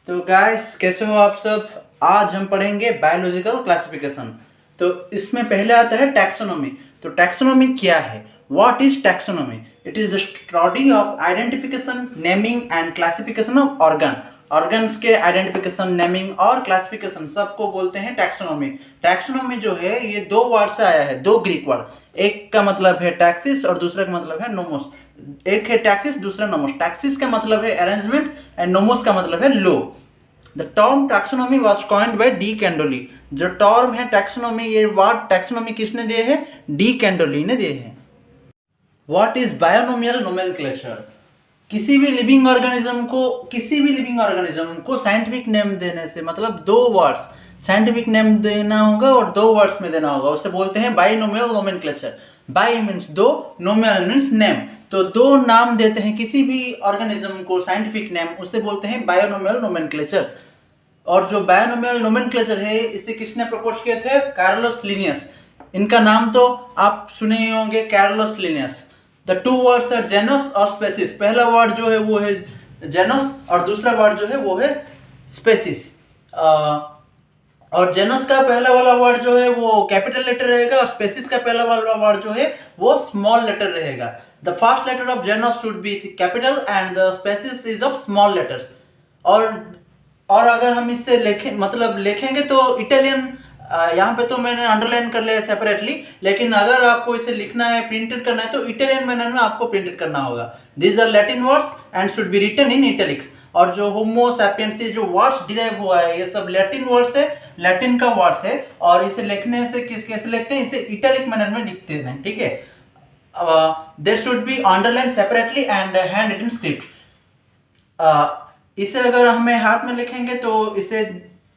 तो गाइस कैसे हो आप सब। आज हम पढ़ेंगे बायोलॉजिकल क्लासिफिकेशन। तो इसमें पहले आता है टैक्सोनॉमी। तो टैक्सोनॉमी क्या है? What is taxonomy? It is the study of identification, naming and classification of organ. Organs के आइडेंटिफिकेशन, नेमिंग और क्लासिफिकेशन सबको बोलते हैं टैक्सोनॉमी। टैक्सोनॉमी जो है ये दो वर्ड से आया है, दो ग्रीक वर्ड। एक का मतलब है टैक्सिस और दूसरा का मतलब है नोमोस। एक है टैक्सिस, दूसरा नोमोस। टैक्सिस का मतलब है अरेंजमेंट एंड नोमोस का मतलब है law. The term taxonomy was coined by de Candolle. जो टर्म है टैक्सोनॉमी, ये वर्ड टैक्सोनॉमी किसने दिए हैं? डी कैंडोली ने दिए हैं। What is binomial nomenclature? किसी भी लिविंग ऑर्गेनिज्म को साइंटिफिक नेम देने से मतलब दो वर्ड्स साइंटिफिक नेम देना होगा और दो वर्ड्स में देना होगा, उसे बोलते हैं बाइनोमियल नोमेनक्लेचर। बाई मीन्स दो, नोमियल मीन्स नेम। तो दो नाम देते हैं किसी भी ऑर्गेनिज्म को साइंटिफिक नेम, उसे बोलते हैं बायोनोमियल नोमेनक्लेचर। और जो बायोनोमियल नोमेनक्लेचर है इसे किसने प्रपोज किए थे? Carlos Linnaeus. इनका नाम तो आप सुने ही होंगे, Carlos Linnaeus. The two words are genus और स्पेसिस। पहला वर्ड जो है वो है जेनस और दूसरा वर्ड जो है वो है स्पेसिस। और जेनस का पहला वाला वर्ड जो है वो कैपिटल लेटर रहेगा और स्पेसिस का पहला वाला वर्ड जो है वो स्मॉल लेटर रहेगा। The first letter of genus should be capital and the species is of small letters. और अगर हम इससे लिखेंगे तो इटालियन, यहाँ पे तो मैंने अंडरलाइन कर लिया सेपरेटली, लेकिन अगर आपको इसे लिखना है, प्रिंटेड करना है तो इटालियन मैनर में आपको प्रिंटेड करना होगा। These are Latin words and should be written in italics. और जो होमो सैपियंस से जो वर्ड्स डिराइव हुआ है ये सब लैटिन वर्ड्स है, लैटिन का वर्ड्स है। और इसे लिखने से कैसे लिखते हैं? इसे इटैलिक मैनर में लिखते हैं, ठीक है। There should be underline separately and hand written script. इसे अगर हमें हाथ में लिखेंगे तो इसे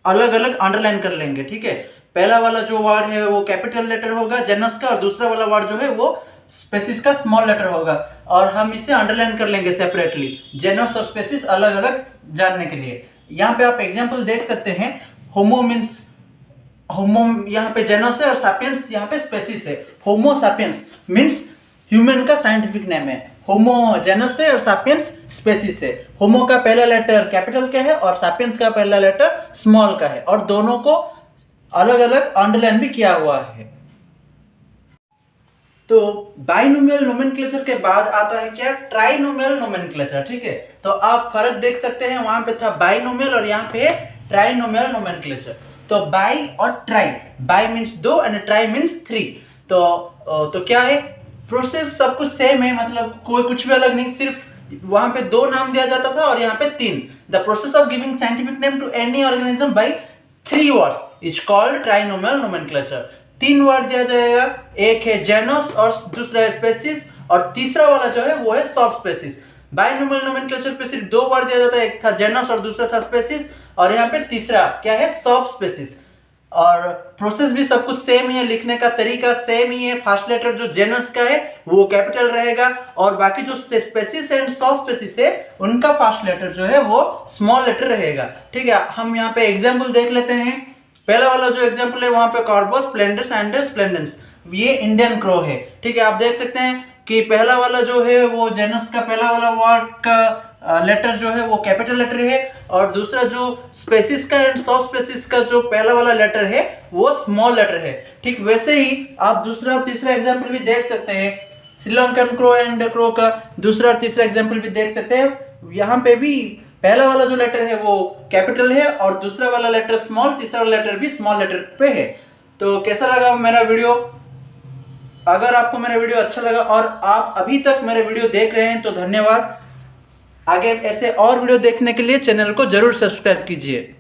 अलग अलग अंडरलाइन कर लेंगे, ठीक है। पहला वाला जो वर्ड है वो कैपिटल लेटर होगा जेनस का और दूसरा वाला वर्ड जो है वो स्पेसिस का स्मॉल लेटर होगा। और हम इसे अंडरलाइन कर लेंगे सेपरेटली, जेनस और स्पेसिस अलग अलग जानने के लिए। यहाँ पे आप एग्जांपल देख सकते हैं। होमो मीन्स होमो, यहाँ पे जेनस है और सैपियंस यहाँ पे स्पेसिस है। होमो सैपियंस मीन्स ह्यूमन का साइंटिफिक नेम है। होमो जेनस है और सैपियंस स्पेसिस है। होमो का पहला लेटर कैपिटल का है और सैपियंस का पहला लेटर स्मॉल का है और दोनों को अलग अलग अंडरलाइन भी किया हुआ है। तो बाइनोमियल नोमेनक्लेचर के बाद आता है क्या? ट्राइनोमियल नोमेनक्लेचर, ठीक है। तो आप फर्क देख सकते हैं, वहां पे था बाइनोमियल और यहाँ पे ट्राइनोमियल नोमेनक्लेचर। तो बाई और ट्राई, बाई मीन्स दो एंड ट्राई मीन्स थ्री। तो क्या है? प्रोसेस सब कुछ सेम है, मतलब कोई कुछ भी अलग नहीं, सिर्फ वहां पे दो नाम दिया जाता था और यहाँ पे तीन। The process of giving scientific name to any organism by three words is called trinomial nomenclature. तीन वर्ड दिया जाएगा, एक है जेनस और दूसरा है स्पेसिस और तीसरा वाला जो है वो है सब स्पेसिस। बाइनोमियल नोमेनक्लेचर पे सिर्फ दो वर्ड दिया जाता है, एक था जेनस और दूसरा था स्पेसिस और यहाँ पे तीसरा क्या है? सब स्पेसिस। और प्रोसेस भी सब कुछ सेम ही है, लिखने का तरीका सेम ही है। फर्स्ट लेटर जो जेनस का है वो कैपिटल रहेगा और बाकी जो स्पेसिस एंड सब स्पेसिस है उनका फर्स्ट लेटर जो है वो स्मॉल लेटर रहेगा, ठीक है। हम यहाँ पे एग्जाम्पल देख लेते हैं। पहला वाला जो एग्जाम्पल है वहां पे कॉर्बस, स्प्लेंडस एंड स्प्लेंडेंस, ये इंडियन क्रो है, ठीक है। आप देख सकते हैं कि पहला वाला जो है वो जेनस का पहला वाला वर्ड का लेटर जो है वो कैपिटल लेटर है और दूसरा जो स्पेसिस का एंड सब स्पेसिस का जो पहला वाला लेटर है वो स्मॉल लेटर है, ठीक। वैसे ही आप दूसरा और तीसरा एग्जाम्पल भी देख सकते हैं। श्रीलंकन क्रो एंड क्रो का दूसरा और तीसरा एग्जाम्पल भी देख सकते हैं। यहाँ पे भी पहला वाला जो लेटर है वो कैपिटल है और दूसरा वाला लेटर स्मॉल, तीसरा वाला लेटर भी स्मॉल लेटर पे है। तो कैसा लगा मेरा वीडियो? अगर आपको मेरा वीडियो अच्छा लगा और आप अभी तक मेरे वीडियो देख रहे हैं तो धन्यवाद। आगे ऐसे और वीडियो देखने के लिए चैनल को जरूर सब्सक्राइब कीजिए।